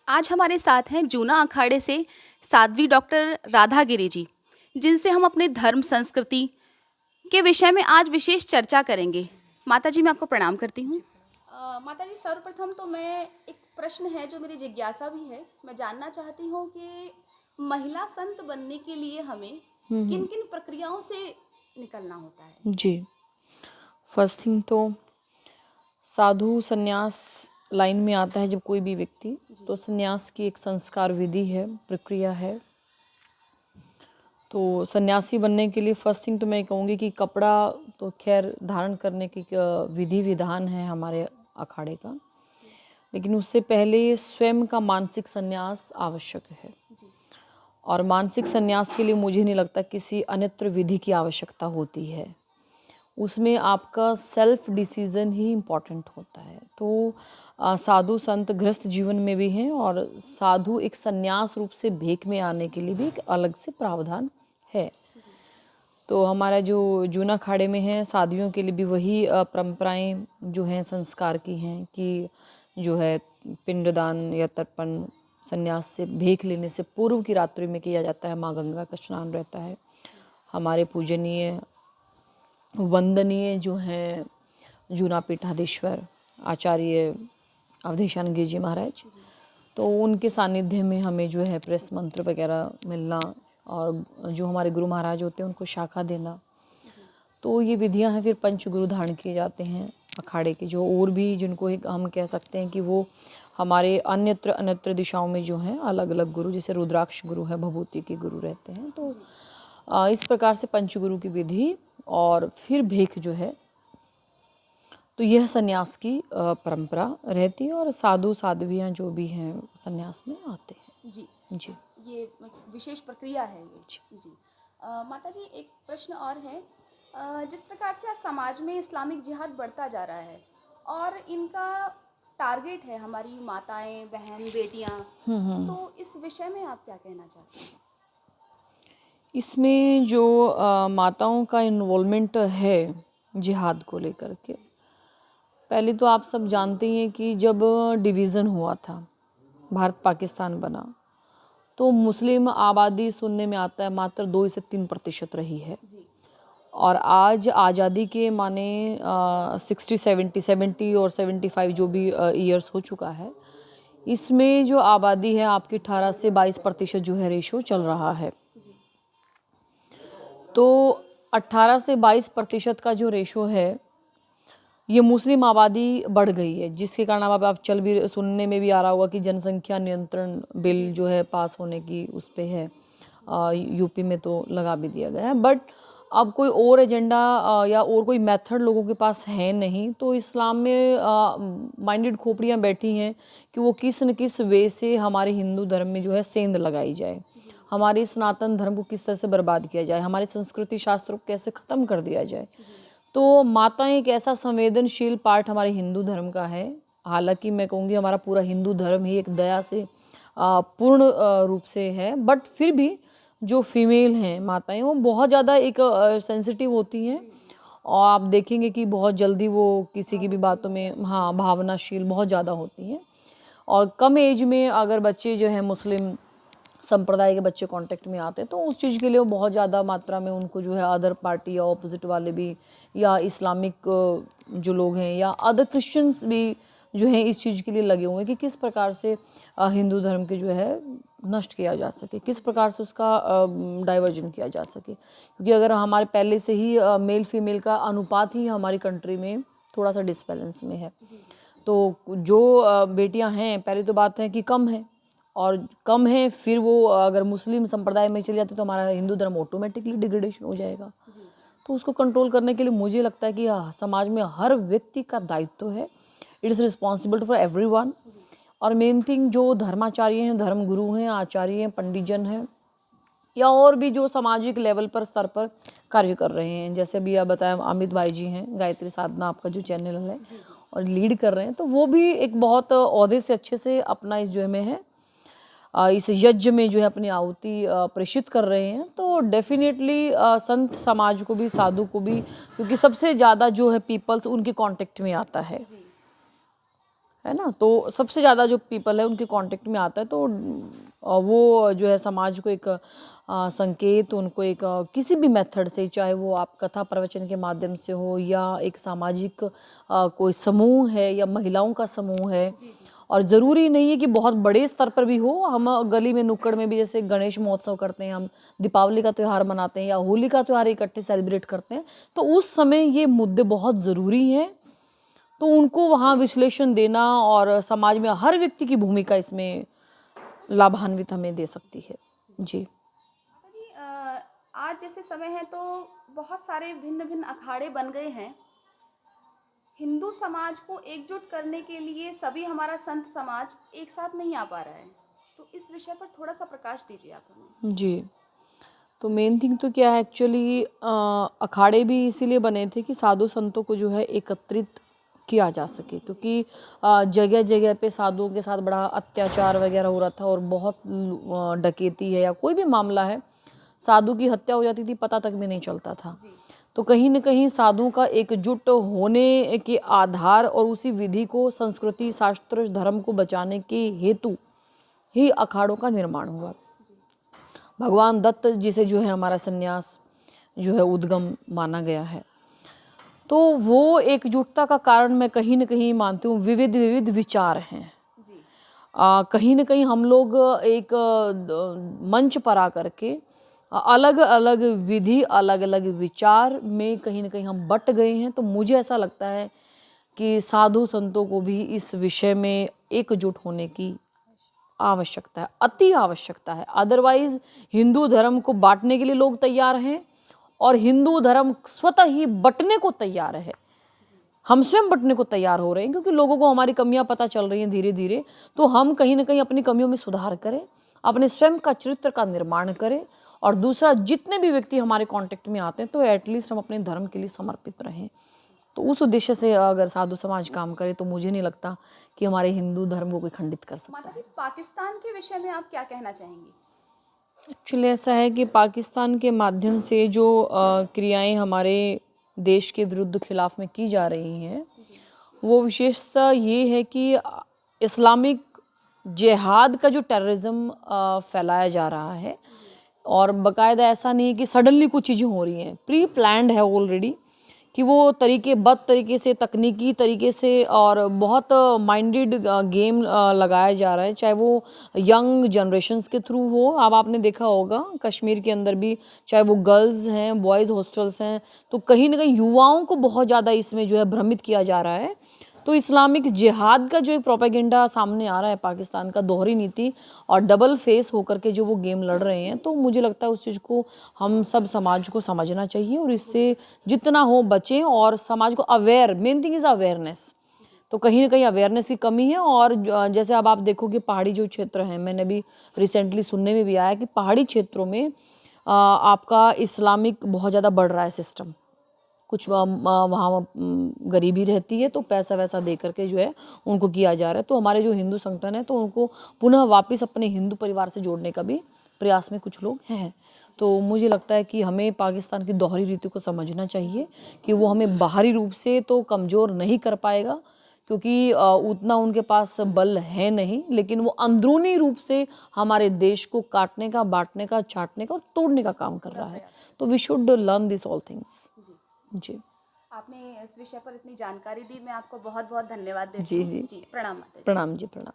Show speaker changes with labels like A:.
A: आज हमारे साथ हैं जूना अखाड़े से साध्वी डॉक्टर राधा गिरी जी, जिनसे हम अपने धर्म संस्कृति के विषय में आज विशेष चर्चा करेंगे। माता जी, मैं आपको प्रणाम करती हूँ। माता जी, सर्वप्रथम तो मैं एक प्रश्न है जो मेरी जिज्ञासा भी है, मैं जानना चाहती हूँ कि महिला संत बनने के लिए हमें किन किन प्रक्रियाओं से निकलना होता है।
B: जी, फर्स्ट थिंग तो साधु संन्यास लाइन में आता है जब कोई भी व्यक्ति, तो संन्यास की एक संस्कार विधि है, प्रक्रिया है। तो सन्यासी बनने के लिए फर्स्ट थिंग तो मैं कहूँगी कि कपड़ा तो खैर धारण करने की विधि विधान है हमारे अखाड़े का, लेकिन उससे पहले स्वयं का मानसिक संन्यास आवश्यक है। और मानसिक संन्यास के लिए मुझे नहीं लगता किसी अन्यत्र विधि की आवश्यकता होती है। उसमें आपका सेल्फ डिसीज़न ही इम्पॉर्टेंट होता है। तो साधु संत गृहस्थ जीवन में भी हैं, और साधु एक संन्यास रूप से भेख में आने के लिए भी एक अलग से प्रावधान है। तो हमारा जो जूना खाड़े में है, साधुओं के लिए भी वही परंपराएं जो हैं संस्कार की हैं कि जो है पिंडदान या तर्पण संन्यास से भेख लेने से पूर्व की रात्रि में किया जाता है। माँ गंगा का स्नान रहता है। हमारे पूजनीय वंदनीय जो हैं जूना पीठाधीश्वर आचार्य अवधेशानंद गिरी जी महाराज, तो उनके सानिध्य में हमें जो है प्रेस मंत्र वगैरह मिलना, और जो हमारे गुरु महाराज होते हैं उनको शाखा देना, तो ये विधियां हैं। फिर पंचगुरु धारण किए जाते हैं अखाड़े के, जो और भी जिनको हम कह सकते हैं कि वो हमारे अन्यत्र अन्यत्र दिशाओं में जो हैं अलग अलग गुरु, जैसे रुद्राक्ष गुरु है, भभूति के गुरु रहते हैं। तो इस प्रकार से पंचगुरु की विधि और फिर भेख जो है, तो यह सन्यास की परंपरा रहती है, और साधु साध्वियाँ जो भी हैं सन्यास में आते हैं।
A: जी
B: जी,
A: ये विशेष प्रक्रिया है ये। जी माता जी, एक प्रश्न और है। जिस प्रकार से आज समाज में इस्लामिक जिहाद बढ़ता जा रहा है और इनका टारगेट है हमारी माताएं, बहन, बेटियां, तो इस विषय में आप क्या कहना चाहते हैं?
B: इसमें जो माताओं का इन्वॉल्वमेंट है जिहाद को लेकर के, पहले तो आप सब जानते हैं कि जब डिवीज़न हुआ था, भारत पाकिस्तान बना, तो मुस्लिम आबादी सुनने में आता है मात्र 2 से 3% रही है। और आज आज़ादी के माने 60 70 और 75 जो भी ईयर्स हो चुका है, इसमें जो आबादी है आपकी 18 से 22% जो है रेशो चल रहा है। तो 18 से 22% का जो रेशो है, ये मुस्लिम आबादी बढ़ गई है, जिसके कारण अब आप चल भी सुनने में भी आ रहा होगा कि जनसंख्या नियंत्रण बिल जो है पास होने की उस पे है, यूपी में तो लगा भी दिया गया है। बट अब कोई और एजेंडा या और कोई मेथड लोगों के पास है नहीं, तो इस्लाम में माइंडेड खोपड़ियाँ बैठी हैं कि वो किस न किस वे से हमारे हिंदू धर्म में जो है सेंध लगाई जाए, हमारे सनातन धर्म को किस तरह से बर्बाद किया जाए, हमारे संस्कृति शास्त्रों को कैसे ख़त्म कर दिया जाए। तो माताएं एक ऐसा संवेदनशील पार्ट हमारे हिंदू धर्म का है। हालांकि मैं कहूँगी हमारा पूरा हिंदू धर्म ही एक दया से पूर्ण रूप से है, बट फिर भी जो फीमेल हैं माताएं, वो बहुत ज़्यादा एक सेंसिटिव होती हैं, और आप देखेंगे कि बहुत जल्दी वो किसी की भी बातों में भावनाशील बहुत ज़्यादा होती हैं। और कम एज में अगर बच्चे जो है मुस्लिम संप्रदाय के बच्चे कांटेक्ट में आते हैं, तो उस चीज़ के लिए वो बहुत ज़्यादा मात्रा में उनको जो है अदर पार्टी या ऑपोजिट वाले भी, या इस्लामिक जो लोग हैं या अदर क्रिश्चियंस भी जो हैं इस चीज़ के लिए लगे हुए हैं कि किस प्रकार से हिंदू धर्म के जो है नष्ट किया जा सके, किस प्रकार से उसका डाइवर्जन किया जा सके। क्योंकि अगर हमारे पहले से ही मेल फीमेल का अनुपात ही हमारी कंट्री में थोड़ा सा डिसबैलेंस में है, तो जो बेटियां हैं, पहले तो बात है कि कम है, और कम है, फिर वो अगर मुस्लिम संप्रदाय में चली जाती तो हमारा हिंदू धर्म ऑटोमेटिकली डिग्रेडेशन हो जाएगा। तो उसको कंट्रोल करने के लिए मुझे लगता है कि समाज में हर व्यक्ति का दायित्व है, it is responsible for everyone. और मेन थिंग जो धर्माचार्य हैं, धर्म गुरु हैं, आचार्य हैं, पंडितजन हैं, या और भी जो सामाजिक लेवल पर स्तर पर कार्य कर रहे हैं, जैसे अभी आप बताया अमित भाई जी हैं, गायत्री साधना आपका जो चैनल है और लीड कर रहे हैं, तो वो भी एक बहुत ओहदे से अच्छे से अपना इस जो में है इस यज्ञ में जो है अपनी आहुति प्रेषित कर रहे हैं। तो डेफिनेटली संत समाज को भी, साधु को भी, क्योंकि सबसे ज़्यादा जो है पीपल्स उनके कांटेक्ट में आता है है ना। तो सबसे ज़्यादा जो पीपल है उनके कांटेक्ट में आता है, तो वो जो है समाज को एक संकेत, उनको एक किसी भी मेथड से, चाहे वो आप कथा प्रवचन के माध्यम से हो या एक सामाजिक कोई समूह है या महिलाओं का समूह है, और ज़रूरी नहीं है कि बहुत बड़े स्तर पर भी हो। हम गली में नुक्कड़ में भी जैसे गणेश महोत्सव करते हैं, हम दीपावली का त्यौहार मनाते हैं या होली का त्यौहार इकट्ठे सेलिब्रेट करते हैं, तो उस समय ये मुद्दे बहुत ज़रूरी हैं। तो उनको वहाँ विश्लेषण देना, और समाज में हर व्यक्ति की भूमिका इसमें लाभान्वित हमें दे सकती है। जी
A: जी आज जैसे समय है तो बहुत सारे भिन्न भिन्न अखाड़े बन गए हैं। हिंदू समाज को एकजुट करने के लिए सभी हमारा संत समाज एक साथ नहीं आ पा रहा है, तो इस विषय पर थोड़ा सा प्रकाश दीजिए आप हमें।
B: जी। तो मेन थिंग तो क्या है, एक्चुअली अखाड़े भी इसीलिए बने थे कि साधु संतों को जो है एकत्रित किया जा सके, क्योंकि जगह जगह पे साधुओं के साथ बड़ा अत्याचार वगैरह हो रहा था, और बहुत डकैती है या कोई भी मामला है, साधु की हत्या हो जाती थी, पता तक भी नहीं चलता था। तो कहीं न कहीं साधुओं का एकजुट होने के आधार और उसी विधि को, संस्कृति, शास्त्र, धर्म को बचाने के हेतु ही अखाड़ों का निर्माण हुआ। भगवान दत्त जिसे जो है हमारा संन्यास जो है उद्गम माना गया है, तो वो एकजुटता का कारण मैं कहीं न कहीं मानती हूँ विविध विविध विचार हैं। कहीं न कहीं हम लोग एक मंच पर आकर के अलग अलग विधि, अलग अलग विचार में कहीं न कहीं हम बट गए हैं। तो मुझे ऐसा लगता है कि साधु संतों को भी इस विषय में एकजुट होने की आवश्यकता है, अति आवश्यकता है। अदरवाइज हिंदू धर्म को बांटने के लिए लोग तैयार हैं, और हिंदू धर्म स्वतः ही बंटने को तैयार है। हम स्वयं बंटने को तैयार हो रहे हैं, क्योंकि लोगों को हमारी कमियां पता चल रही हैं धीरे धीरे। तो हम कहीं ना कहीं अपनी कमियों में सुधार करें, अपने स्वयं का चरित्र का निर्माण करें, और दूसरा, जितने भी व्यक्ति हमारे कांटेक्ट में आते हैं तो एटलीस्ट हम अपने धर्म के लिए समर्पित रहें। तो उस उद्देश्य से अगर साधु समाज काम करे तो मुझे नहीं लगता कि हमारे हिंदू धर्म को कोई खंडित कर सकता
A: माता
B: है।
A: जी, पाकिस्तान के विषय में आप क्या कहना चाहेंगी?
B: एक्चुअली ऐसा है कि पाकिस्तान के माध्यम से जो क्रियाएं हमारे देश के विरुद्ध खिलाफ में की जा रही हैं, वो विशेषता ये है कि इस्लामिक जिहाद का जो टेररिज्म फैलाया जा रहा है, और बाकायदा ऐसा नहीं है कि सडनली कुछ चीज़ें हो रही हैं, प्री प्लान्ड है ऑलरेडी, कि वो तरीकेबद्ध तरीके से, तकनीकी तरीके से, और बहुत माइंडेड गेम लगाया जा रहा है, चाहे वो यंग जनरेशन्स के थ्रू हो। अब आपने देखा होगा कश्मीर के अंदर भी, चाहे वो गर्ल्स हैं, बॉयज़ हॉस्टल्स हैं, तो कहीं ना कहीं युवाओं को बहुत ज़्यादा इसमें जो है भ्रमित किया जा रहा है। तो इस्लामिक जिहाद का जो एक प्रोपेगेंडा सामने आ रहा है, पाकिस्तान का दोहरी नीति और डबल फेस होकर के जो वो गेम लड़ रहे हैं, तो मुझे लगता है उस चीज़ को हम सब समाज को समझना चाहिए, और इससे जितना हो बचें, और समाज को aware, main thing is awareness. तो कहीं ना कहीं अवेयरनेस की कमी है। और जैसे अब आप देखोगे पहाड़ी जो क्षेत्र हैं, मैंने भी रिसेंटली सुनने में भी आया कि पहाड़ी क्षेत्रों में आपका इस्लामिक बहुत ज़्यादा बढ़ रहा है सिस्टम। कुछ वहाँ गरीबी रहती है, तो पैसा वैसा दे करके जो है उनको किया जा रहा है। तो हमारे जो हिंदू संगठन है, तो उनको पुनः वापस अपने हिंदू परिवार से जोड़ने का भी प्रयास में कुछ लोग हैं। तो मुझे लगता है कि हमें पाकिस्तान की दोहरी रीति को समझना चाहिए कि वो हमें बाहरी रूप से तो कमज़ोर नहीं कर पाएगा, क्योंकि उतना उनके पास बल है नहीं, लेकिन वो अंदरूनी रूप से हमारे देश को काटने का, बांटने का, छाटने का और तोड़ने का काम कर रहा है। तो we should learn this all things. जी,
A: आपने इस विषय पर इतनी जानकारी दी, मैं आपको बहुत बहुत धन्यवाद देती
B: जी
A: हूँ।
B: जी,
A: जी, प्रणाम माता जी।
B: प्रणाम जी, प्रणाम।